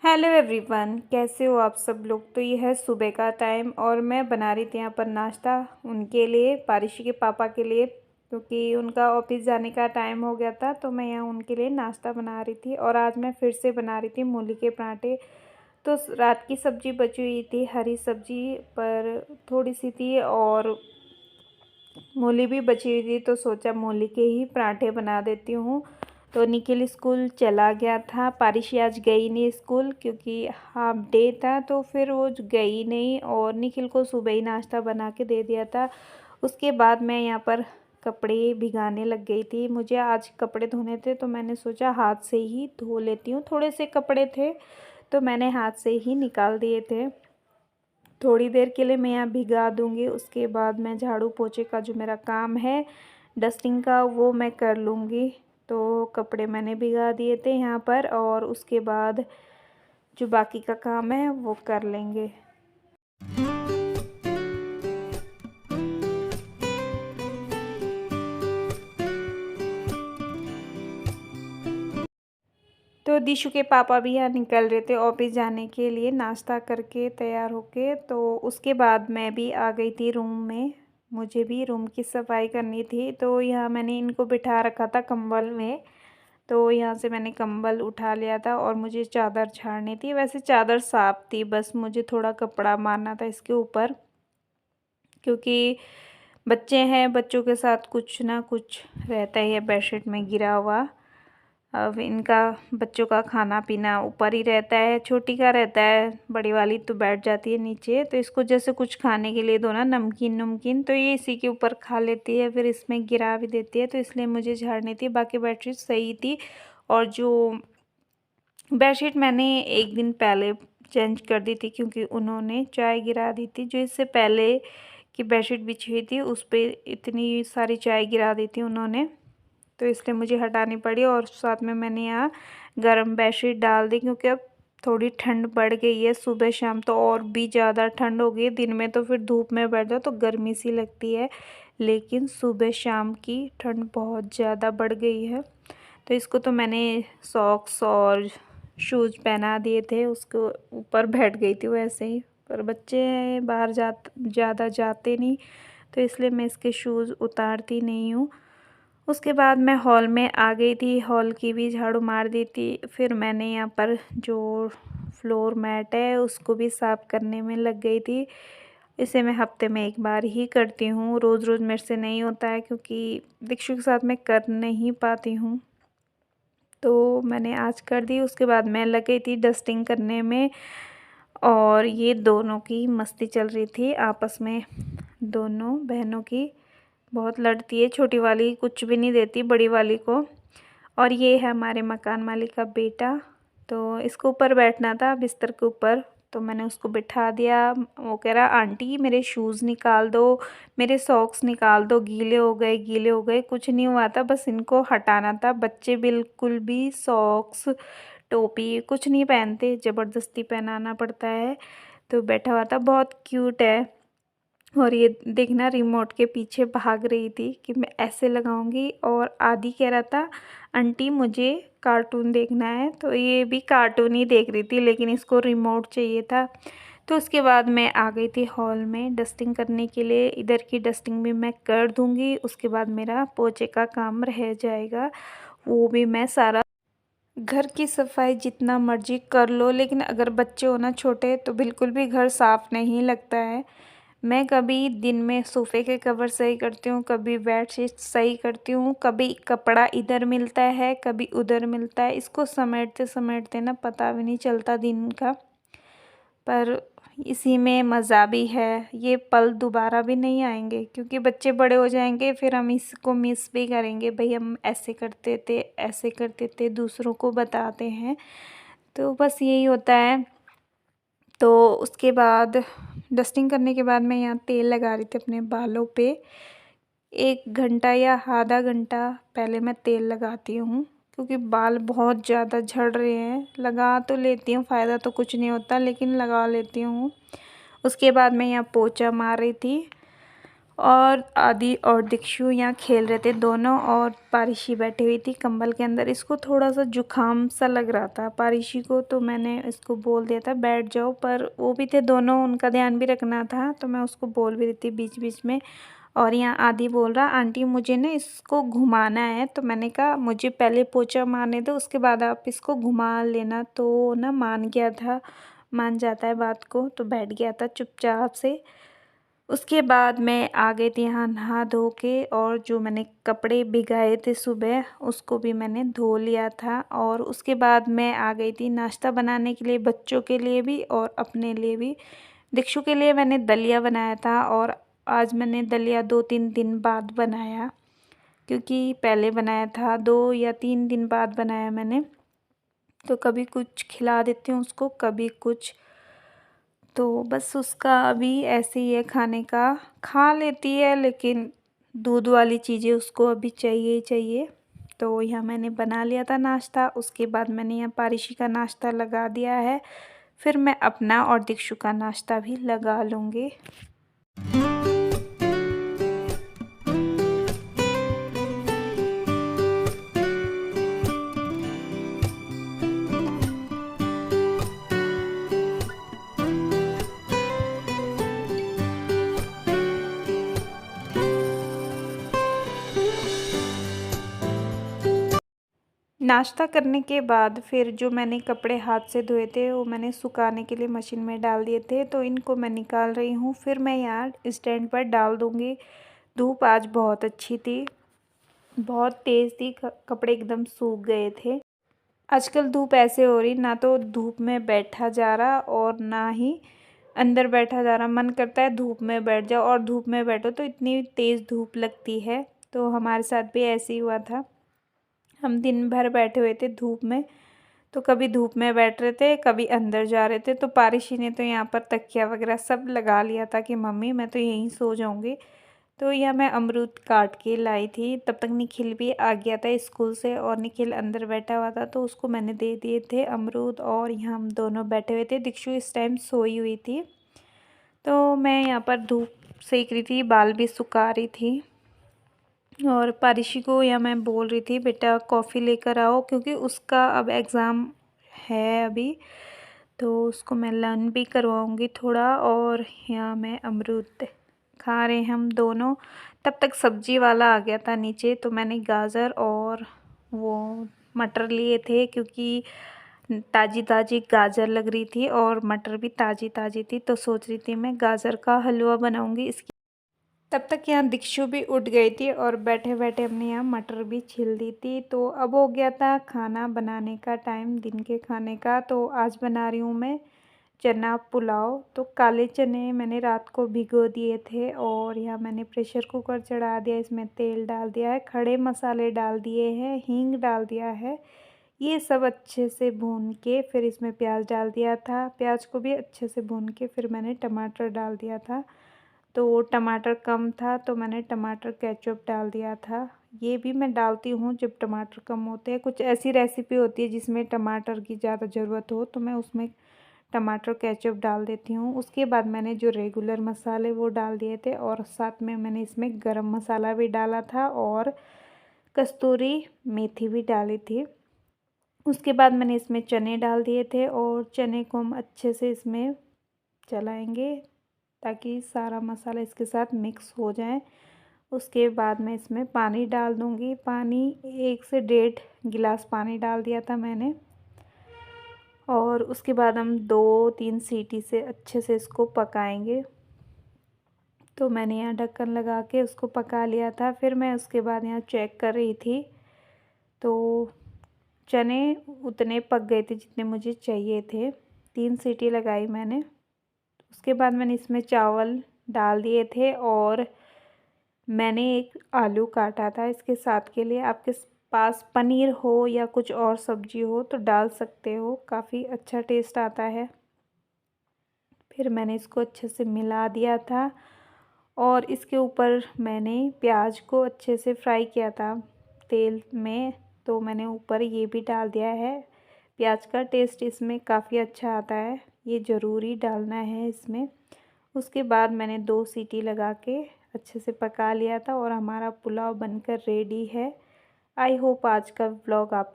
Hello everyone, कैसे हो आप सब लोग। तो ये है सुबह का टाइम और मैं बना रही थी यहाँ पर नाश्ता उनके लिए, पारिशी के पापा के लिए, क्योंकि उनका ऑफिस जाने का टाइम हो गया था। तो मैं यहाँ उनके लिए नाश्ता बना रही थी और आज मैं फिर से बना रही थी मूली के पराठे। तो रात की सब्ज़ी बची हुई थी, हरी सब्ज़ी पर थोड़ी सी थी और मूली भी बची हुई थी, तो सोचा मूली के ही पराठे बना देती हूँ। तो निखिल स्कूल चला गया था, पारिशी आज गई नहीं स्कूल क्योंकि हाफ डे था, तो फिर वो गई नहीं और निखिल को सुबह ही नाश्ता बना के दे दिया था। उसके बाद मैं यहाँ पर कपड़े भिगाने लग गई थी। मुझे आज कपड़े धोने थे तो मैंने सोचा हाथ से ही धो लेती हूँ। थोड़े से कपड़े थे तो मैंने हाथ से ही निकाल दिए थे। थोड़ी देर के लिए मैं यहाँ भिगा दूँगी, उसके बाद मैं झाड़ू पोछे का जो मेरा काम है डस्टिंग का वो मैं कर लूँगी। तो कपड़े मैंने भिगा दिए थे यहाँ पर और उसके बाद जो बाकी का काम है वो कर लेंगे। तो दिशु के पापा भी यहाँ निकल रहे थे ऑफिस जाने के लिए, नाश्ता करके तैयार होके। तो उसके बाद मैं भी आ गई थी रूम में, मुझे भी रूम की सफाई करनी थी। तो यहाँ मैंने इनको बिठा रखा था कंबल में, तो यहाँ से मैंने कंबल उठा लिया था और मुझे चादर झाड़नी थी। वैसे चादर साफ़ थी, बस मुझे थोड़ा कपड़ा मारना था इसके ऊपर, क्योंकि बच्चे हैं, बच्चों के साथ कुछ ना कुछ रहता ही है बेडशीट में गिरा हुआ। अब इनका बच्चों का खाना पीना ऊपर ही रहता है, छोटी का रहता है, बड़ी वाली तो बैठ जाती है नीचे। तो इसको जैसे कुछ खाने के लिए दो ना, नमकीन नमकीन, तो ये इसी के ऊपर खा लेती है, फिर इसमें गिरा भी देती है। तो इसलिए मुझे झाड़नी थी, बाकी बेडशीट सही थी। और जो बेडशीट मैंने एक दिन पहले चेंज कर दी थी क्योंकि उन्होंने चाय गिरा दी थी। जो इससे पहले की बेडशीट बिछी हुई थी उस पर इतनी सारी चाय गिरा दी थी उन्होंने, तो इसलिए मुझे हटानी पड़ी। और साथ में मैंने यहाँ गर्म बेडशीट डाल दी क्योंकि अब थोड़ी ठंड बढ़ गई है। सुबह शाम तो और भी ज़्यादा ठंड हो गई है, दिन में तो फिर धूप में बैठ जाओ तो गर्मी सी लगती है, लेकिन सुबह शाम की ठंड बहुत ज़्यादा बढ़ गई है। तो इसको तो मैंने सॉक्स और शूज़ पहना दिए थे, उसको ऊपर बैठ गई थी वैसे ही। पर बच्चे हैं, बाहर ज़्यादा जाते नहीं, तो इसलिए मैं इसके शूज़ उतारती नहीं हूँ। उसके बाद मैं हॉल में आ गई थी, हॉल की भी झाड़ू मार दी थी। फिर मैंने यहाँ पर जो फ्लोर मैट है उसको भी साफ़ करने में लग गई थी। इसे मैं हफ्ते में एक बार ही करती हूँ, रोज़ रोज़ मेरे से नहीं होता है क्योंकि दीक्षु के साथ मैं कर नहीं पाती हूँ। तो मैंने आज कर दी। उसके बाद मैं लग गई थी डस्टिंग करने में और ये दोनों की मस्ती चल रही थी आपस में, दोनों बहनों की। बहुत लड़ती है, छोटी वाली कुछ भी नहीं देती बड़ी वाली को। और ये है हमारे मकान मालिक का बेटा, तो इसको ऊपर बैठना था बिस्तर के ऊपर, तो मैंने उसको बिठा दिया। वो कह रहा आंटी मेरे शूज़ निकाल दो, मेरे सॉक्स निकाल दो, गीले हो गए गीले हो गए। कुछ नहीं हुआ था, बस इनको हटाना था। बच्चे बिल्कुल भी सॉक्स टोपी कुछ नहीं पहनते, ज़बरदस्ती पहनाना पड़ता है। तो बैठा हुआ था, बहुत क्यूट है। और ये देखना रिमोट के पीछे भाग रही थी कि मैं ऐसे लगाऊंगी, और आदि कह रहा था आंटी मुझे कार्टून देखना है, तो ये भी कार्टून ही देख रही थी लेकिन इसको रिमोट चाहिए था। तो उसके बाद मैं आ गई थी हॉल में डस्टिंग करने के लिए। इधर की डस्टिंग भी मैं कर दूंगी, उसके बाद मेरा पोछे का काम रह जाएगा, वो भी मैं सारा। घर की सफाई जितना मर्जी कर लो, लेकिन अगर बच्चे हो ना छोटे तो बिल्कुल भी घर साफ़ नहीं लगता है। मैं कभी दिन में सोफ़े के कवर सही करती हूँ, कभी बेडशीट सही करती हूँ, कभी कपड़ा इधर मिलता है कभी उधर मिलता है। इसको समेटते समेटते ना पता भी नहीं चलता दिन का, पर इसी में मज़ा भी है। ये पल दोबारा भी नहीं आएंगे क्योंकि बच्चे बड़े हो जाएंगे, फिर हम इसको मिस भी करेंगे। भाई हम ऐसे करते थे ऐसे करते थे, दूसरों को बताते हैं, तो बस यही होता है। तो उसके बाद डस्टिंग करने के बाद मैं यहाँ तेल लगा रही थी अपने बालों पे। 1 घंटा या आधा घंटा पहले मैं तेल लगाती हूँ क्योंकि बाल बहुत ज़्यादा झड़ रहे हैं। लगा तो लेती हूँ, फ़ायदा तो कुछ नहीं होता लेकिन लगा लेती हूँ। उसके बाद मैं यहाँ पोछा मार रही थी और आदि और दिक्षु यहाँ खेल रहे थे दोनों, और पारिशी बैठी हुई थी कंबल के अंदर। इसको थोड़ा सा जुकाम सा लग रहा था पारिशी को, तो मैंने इसको बोल दिया था बैठ जाओ, पर वो भी थे दोनों, उनका ध्यान भी रखना था, तो मैं उसको बोल भी रही थी बीच बीच में। और यहाँ आदि बोल रहा आंटी मुझे ना इसको घुमाना है, तो मैंने कहा मुझे पहले पोछा मारने दो, उसके बाद आप इसको घुमा लेना। तो ना मान गया था, मान जाता है बात को, तो बैठ गया था चुपचाप से। उसके बाद मैं आ गई थी यहाँ नहा धो के, और जो मैंने कपड़े भिगाए थे सुबह उसको भी मैंने धो लिया था। और उसके बाद मैं आ गई थी नाश्ता बनाने के लिए, बच्चों के लिए भी और अपने लिए भी। दिक्षु के लिए मैंने दलिया बनाया था, और आज मैंने दलिया 2-3 दिन बाद बनाया, क्योंकि पहले बनाया था 2 या 3 दिन बाद बनाया मैंने। तो कभी कुछ खिला देती हूँ उसको, कभी कुछ, तो बस उसका अभी ऐसे ही है खाने का। खा लेती है लेकिन दूध वाली चीज़ें उसको अभी चाहिए ही चाहिए। तो यहाँ मैंने बना लिया था नाश्ता, उसके बाद मैंने यहाँ पारिशी का नाश्ता लगा दिया है, फिर मैं अपना और दिक्षु का नाश्ता भी लगा लूँगी। नाश्ता करने के बाद फिर जो मैंने कपड़े हाथ से धोए थे वो मैंने सुखाने के लिए मशीन में डाल दिए थे, तो इनको मैं निकाल रही हूँ, फिर मैं यहाँ स्टैंड पर डाल दूँगी। धूप आज बहुत अच्छी थी, बहुत तेज़ थी, कपड़े एकदम सूख गए थे। आजकल धूप ऐसे हो रही, ना तो धूप में बैठा जा रहा और ना ही अंदर बैठा जा रहा। मन करता है धूप में बैठ जाओ, और धूप में बैठो तो इतनी तेज़ धूप लगती है। तो हमारे साथ भी ऐसे ही हुआ था, हम दिन भर बैठे हुए थे धूप में, तो कभी धूप में बैठ रहे थे, कभी अंदर जा रहे थे। तो पारिशी ने तो यहाँ पर तकिया वगैरह सब लगा लिया था कि मम्मी मैं तो यहीं सो जाऊँगी। तो यह मैं अमरूद काट के लाई थी, तब तक निखिल भी आ गया था स्कूल से, और निखिल अंदर बैठा हुआ था, तो उसको मैंने दे दिए थे अमरूद, और यहाँ हम दोनों बैठे हुए थे। दिक्षु इस टाइम सोई हुई थी, तो मैं यहाँ पर धूप सेक रही थी, बाल भी सुखा रही थी। और पारिशी को या मैं बोल रही थी बेटा कॉफ़ी लेकर आओ, क्योंकि उसका अब एग्ज़ाम है अभी, तो उसको मैं लर्न भी करवाऊँगी थोड़ा। और यहाँ मैं अमरूद खा रहे हम दोनों। तब तक सब्जी वाला आ गया था नीचे, तो मैंने गाजर और वो मटर लिए थे, क्योंकि ताज़ी ताज़ी गाजर लग रही थी और मटर भी ताज़ी ताज़ी थी, तो सोच रही थी मैं गाजर का हलवा बनाऊँगी इसकी। तब तक यहाँ दिक्षु भी उठ गई थी, और बैठे बैठे हमने यहाँ मटर भी छील दी थी। तो अब हो गया था खाना बनाने का टाइम, दिन के खाने का। तो आज बना रही हूँ मैं चना पुलाव। तो काले चने मैंने रात को भिगो दिए थे, और यहाँ मैंने प्रेशर कुकर चढ़ा दिया, इसमें तेल डाल दिया है, खड़े मसाले डाल दिए हैं, हींग डाल दिया है। ये सब अच्छे से भून के फिर इसमें प्याज डाल दिया था, प्याज को भी अच्छे से भून के फिर मैंने टमाटर डाल दिया था। तो टमाटर कम था तो मैंने टमाटर केचप डाल दिया था। ये भी मैं डालती हूँ जब टमाटर कम होते हैं। कुछ ऐसी रेसिपी होती है जिसमें टमाटर की ज़्यादा ज़रूरत हो, तो मैं उसमें टमाटर केचप डाल देती हूँ। उसके बाद मैंने जो रेगुलर मसाले वो डाल दिए थे, और साथ में मैंने इसमें गरम मसाला भी डाला था, और कस्तूरी मेथी भी डाली थी। उसके बाद मैंने इसमें चने डाल दिए थे, और चने को हम अच्छे से इसमें चलाएंगे ताकि सारा मसाला इसके साथ मिक्स हो जाए। उसके बाद मैं इसमें पानी डाल दूँगी। पानी 1 से 1.5 गिलास पानी डाल दिया था मैंने, और उसके बाद हम 2-3 सीटी से अच्छे से इसको पकाएंगे। तो मैंने यहाँ ढक्कन लगा के उसको पका लिया था। फिर मैं उसके बाद यहाँ चेक कर रही थी, तो चने उतने पक गए थे जितने मुझे चाहिए थे। 3 सीटी लगाई मैंने। उसके बाद मैंने इसमें चावल डाल दिए थे, और मैंने एक आलू काटा था इसके साथ के लिए। आपके पास पनीर हो या कुछ और सब्जी हो तो डाल सकते हो, काफ़ी अच्छा टेस्ट आता है। फिर मैंने इसको अच्छे से मिला दिया था, और इसके ऊपर मैंने प्याज को अच्छे से फ्राई किया था तेल में, तो मैंने ऊपर ये भी डाल दिया है। प्याज का टेस्ट इसमें काफ़ी अच्छा आता है, ये ज़रूरी डालना है इसमें। उसके बाद मैंने 2 सीटी लगा के अच्छे से पका लिया था और हमारा पुलाव बनकर रेडी है। आई होप आज का व्लॉग आप